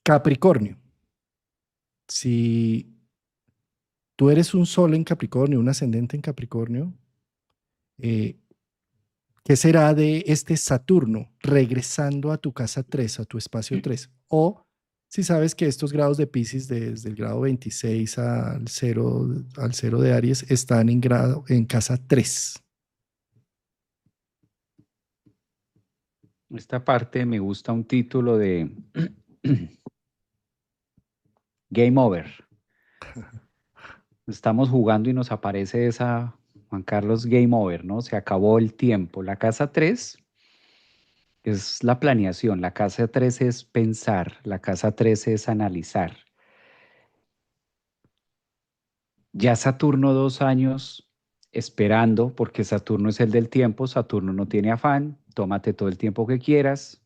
Capricornio. Si tú eres un sol en Capricornio, un ascendente en Capricornio, eh, ¿qué será de este Saturno regresando a tu casa 3, a tu espacio 3? O si sabes que estos grados de Piscis, desde el grado 26 al cero de Aries, están en casa 3. Esta parte me gusta un título de Game Over. Estamos jugando y nos aparece esa, Juan Carlos, Game Over, ¿no? Se acabó el tiempo. La casa 3 es la planeación, la casa 3 es pensar, la casa 3 es analizar. Ya Saturno 2 años esperando, porque Saturno es el del tiempo, Saturno no tiene afán, tómate todo el tiempo que quieras,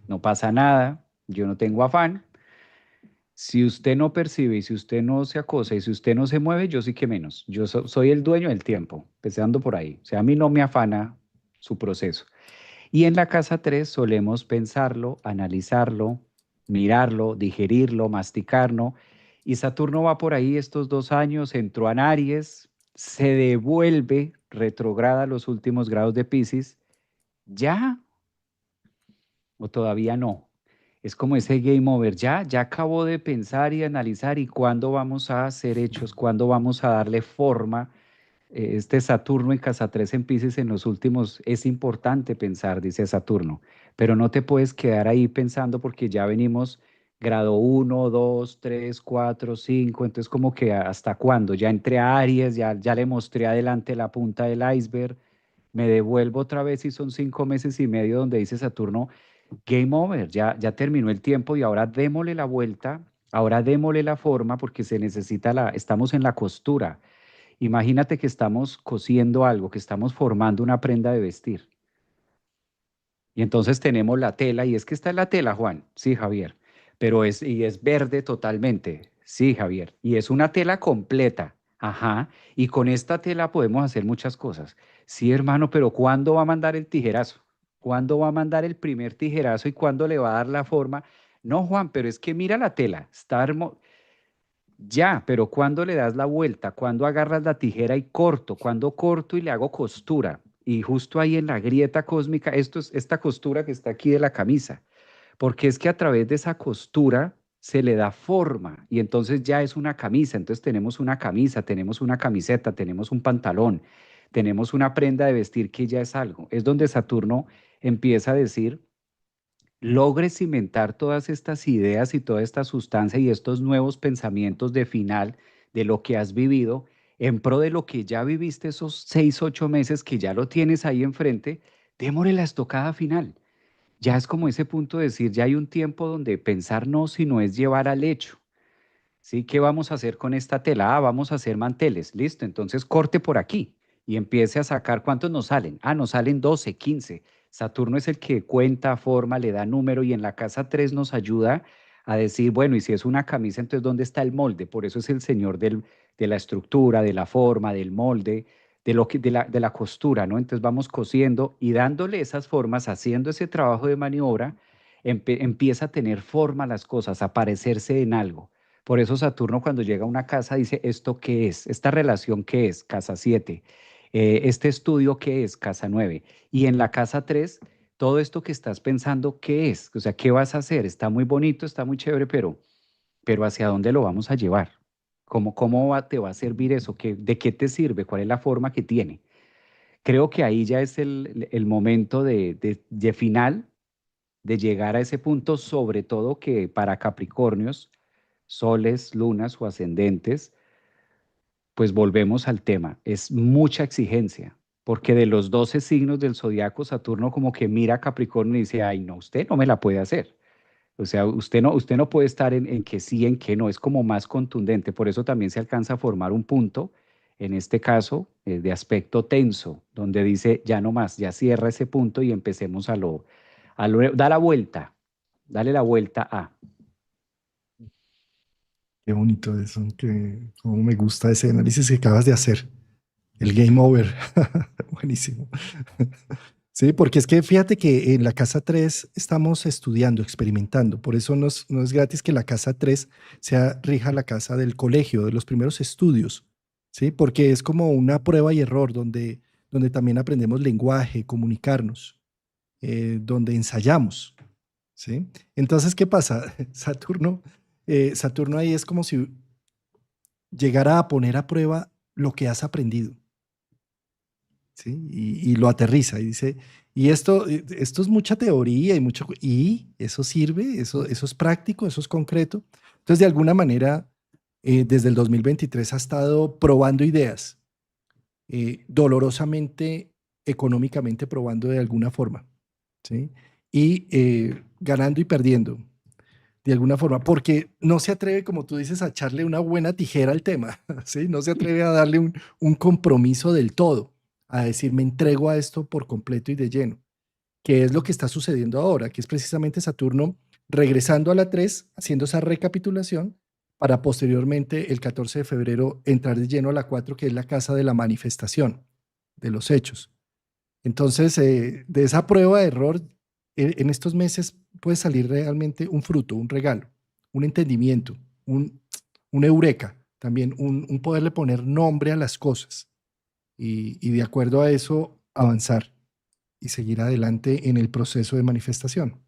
no pasa nada, yo no tengo afán. Si usted no percibe y si usted no se acosa y si usted no se mueve, yo sí que menos. Yo soy el dueño del tiempo, empezando por ahí. O sea, a mí no me afana su proceso. Y en la casa 3 solemos pensarlo, analizarlo, mirarlo, digerirlo, masticarlo. Y Saturno va por ahí estos 2 años, entró en Aries, se devuelve, retrograda los últimos grados de Piscis. ¿Ya o todavía no? Es como ese game over, ya acabó de pensar y analizar y cuándo vamos a hacer hechos, cuándo vamos a darle forma. Este Saturno y casa 3 en Piscis en los últimos, es importante pensar, dice Saturno, pero no te puedes quedar ahí pensando porque ya venimos grado 1, 2, 3, 4, 5, entonces como que hasta cuándo, ya entré a Aries, ya le mostré adelante la punta del iceberg, me devuelvo otra vez y son 5 meses y medio donde dice Saturno, game over, ya terminó el tiempo y ahora démosle la vuelta, ahora démosle la forma porque se necesita estamos en la costura. Imagínate que estamos cosiendo algo, que estamos formando una prenda de vestir. Y entonces tenemos la tela, y es que esta es la tela, Juan. Sí, Javier. Y es verde totalmente. Sí, Javier. Y es una tela completa. Ajá. Y con esta tela podemos hacer muchas cosas. Sí, hermano, pero ¿cuándo va a mandar el tijerazo? ¿Cuándo va a mandar el primer tijerazo y cuándo le va a dar la forma? No, Juan, pero es que mira la tela. Está hermosa. Ya, pero ¿cuándo le das la vuelta? ¿Cuándo agarras la tijera y corto? ¿Cuándo corto y le hago costura? Y justo ahí en la grieta cósmica, esto es esta costura que está aquí de la camisa, porque es que a través de esa costura se le da forma y entonces ya es una camisa. Entonces tenemos una camisa, tenemos una camiseta, tenemos un pantalón, tenemos una prenda de vestir que ya es algo. Es donde Saturno empieza a decir, logre cimentar todas estas ideas y toda esta sustancia y estos nuevos pensamientos de final de lo que has vivido en pro de lo que ya viviste esos 6, 8 meses que ya lo tienes ahí enfrente, démosle la estocada final. Ya es como ese punto de decir, ya hay un tiempo donde pensar no, sino es llevar al hecho. ¿Sí? ¿Qué vamos a hacer con esta tela? Ah, vamos a hacer manteles. Listo, entonces corte por aquí y empiece a sacar cuántos nos salen. Ah, nos salen 12, 15. Saturno es el que cuenta, forma, le da número y en la casa 3 nos ayuda a decir, bueno, y si es una camisa, entonces ¿dónde está el molde? Por eso es el señor de la estructura, de la forma, del molde, de la costura, ¿no? Entonces vamos cosiendo y dándole esas formas, haciendo ese trabajo de maniobra, empieza a tener forma las cosas, a parecerse en algo. Por eso Saturno cuando llega a una casa dice, ¿esto qué es? ¿Esta relación qué es? Casa 7. ¿Este estudio qué es? Casa 9. Y en la casa 3, todo esto que estás pensando, ¿qué es? O sea, ¿qué vas a hacer? Está muy bonito, está muy chévere, pero ¿hacia dónde lo vamos a llevar? ¿Te va a servir eso? ¿De qué te sirve? ¿Cuál es la forma que tiene? Creo que ahí ya es el momento de final, de llegar a ese punto, sobre todo que para Capricornios, soles, lunas o ascendentes, pues volvemos al tema, es mucha exigencia, porque de los 12 signos del zodiaco, Saturno como que mira a Capricornio y dice, ay, no, usted no me la puede hacer. O sea, usted no puede estar en que sí, en que no, es como más contundente. Por eso también se alcanza a formar un punto, en este caso, de aspecto tenso, donde dice, ya no más, ya cierra ese punto y empecemos da la vuelta, dale la vuelta a. Qué bonito eso, cómo me gusta ese análisis que acabas de hacer. El game over. Buenísimo. Sí, porque es que fíjate que en la casa 3 estamos estudiando, experimentando. Por eso no es gratis que la casa 3 sea rija la casa del colegio, de los primeros estudios. ¿Sí? Porque es como una prueba y error donde también aprendemos lenguaje, comunicarnos, donde ensayamos. ¿Sí? Entonces, ¿qué pasa? Saturno ahí es como si llegara a poner a prueba lo que has aprendido. ¿Sí? Y lo aterriza y dice, y esto es mucha teoría y eso sirve, eso es práctico, eso es concreto. Entonces, de alguna manera, desde el 2023 ha estado probando ideas, dolorosamente, económicamente probando de alguna forma, ¿sí? Y ganando y perdiendo de alguna forma, porque no se atreve, como tú dices, a echarle una buena tijera al tema, ¿sí? No se atreve a darle un compromiso del todo, a decir, me entrego a esto por completo y de lleno, que es lo que está sucediendo ahora, que es precisamente Saturno regresando a la 3, haciendo esa recapitulación, para posteriormente, el 14 de febrero, entrar de lleno a la 4, que es la casa de la manifestación, de los hechos. Entonces, de esa prueba de error, en estos meses puede salir realmente un fruto, un regalo, un entendimiento, un eureka, también un poderle poner nombre a las cosas y de acuerdo a eso avanzar y seguir adelante en el proceso de manifestación.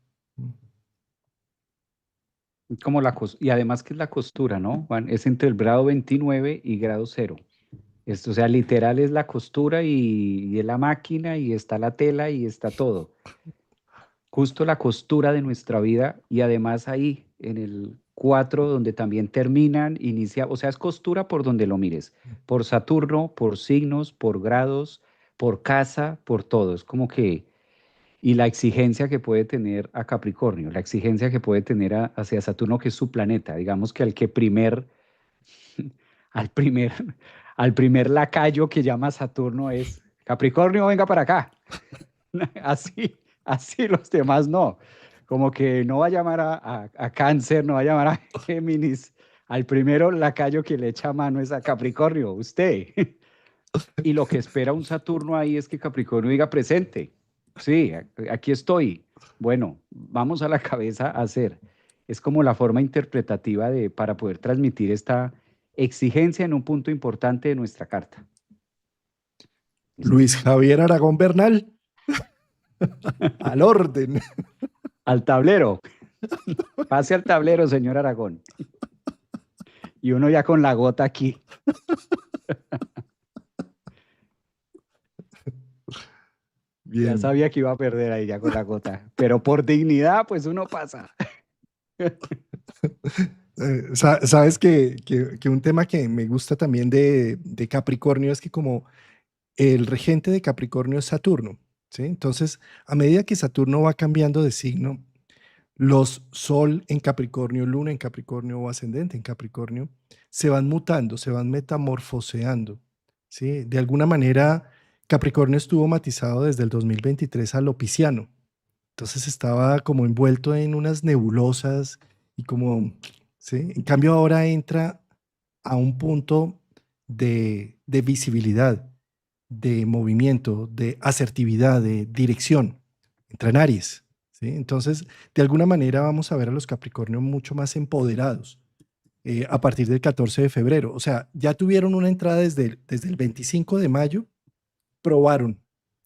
Como y además que es la costura, ¿no, Juan? Es entre el grado 29 y grado 0. Esto, o sea, literal es la costura y es la máquina y está la tela y está todo. Justo la costura de nuestra vida y además ahí en el 4 donde también terminan, inicia, o sea, es costura por donde lo mires, por Saturno, por signos, por grados, por casa, por todo. Es como que, y la exigencia que puede tener a Capricornio, la exigencia que puede tener hacia Saturno, que es su planeta, digamos que al primer, al primer lacayo que llama Saturno es Capricornio, venga para acá. Así, así los demás no. Como que no va a llamar a Cáncer, no va a llamar a Géminis. Al primero lacayo que le echa mano es a Capricornio, usted. Y lo que espera un Saturno ahí es que Capricornio diga presente. Sí, aquí estoy. Bueno, vamos a la cabeza a hacer. Es como la forma interpretativa para poder transmitir esta exigencia en un punto importante de nuestra carta. ¿Listo? Luis Javier Aragón Bernal, al orden. Al tablero. Pase al tablero, señor Aragón. Y uno ya con la gota aquí. Ya Bien. sabía que iba a perder ahí ya con la gota. Pero por dignidad, pues uno pasa. Sabes que un tema que me gusta también de Capricornio es que como el regente de Capricornio es Saturno, ¿sí? Entonces, a medida que Saturno va cambiando de signo, los Sol en Capricornio, Luna en Capricornio o ascendente en Capricornio se van mutando, se van metamorfoseando, ¿sí? De alguna manera, Capricornio estuvo matizado desde el 2023 a lo pisciano. Entonces estaba como envuelto en unas nebulosas y como, ¿sí? En cambio ahora entra a un punto de visibilidad, de movimiento, de asertividad, de dirección. Entra en Aries, ¿sí? Entonces, de alguna manera vamos a ver a los Capricornios mucho más empoderados a partir del 14 de febrero. O sea, ya tuvieron una entrada desde el 25 de mayo, probaron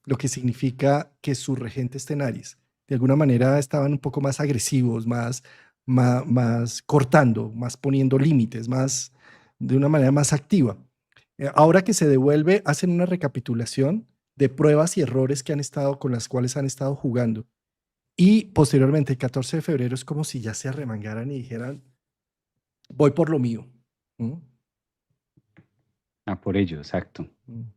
lo que significa que su regente esté en Aries. De alguna manera estaban un poco más agresivos, más cortando, más poniendo límites, de una manera más activa. Ahora que se devuelve, hacen una recapitulación de pruebas y errores que han estado, con las cuales han estado jugando. Y posteriormente, el 14 de febrero, es como si ya se arremangaran y dijeran, voy por lo mío. ¿Mm? Ah, por ello, exacto. Mm.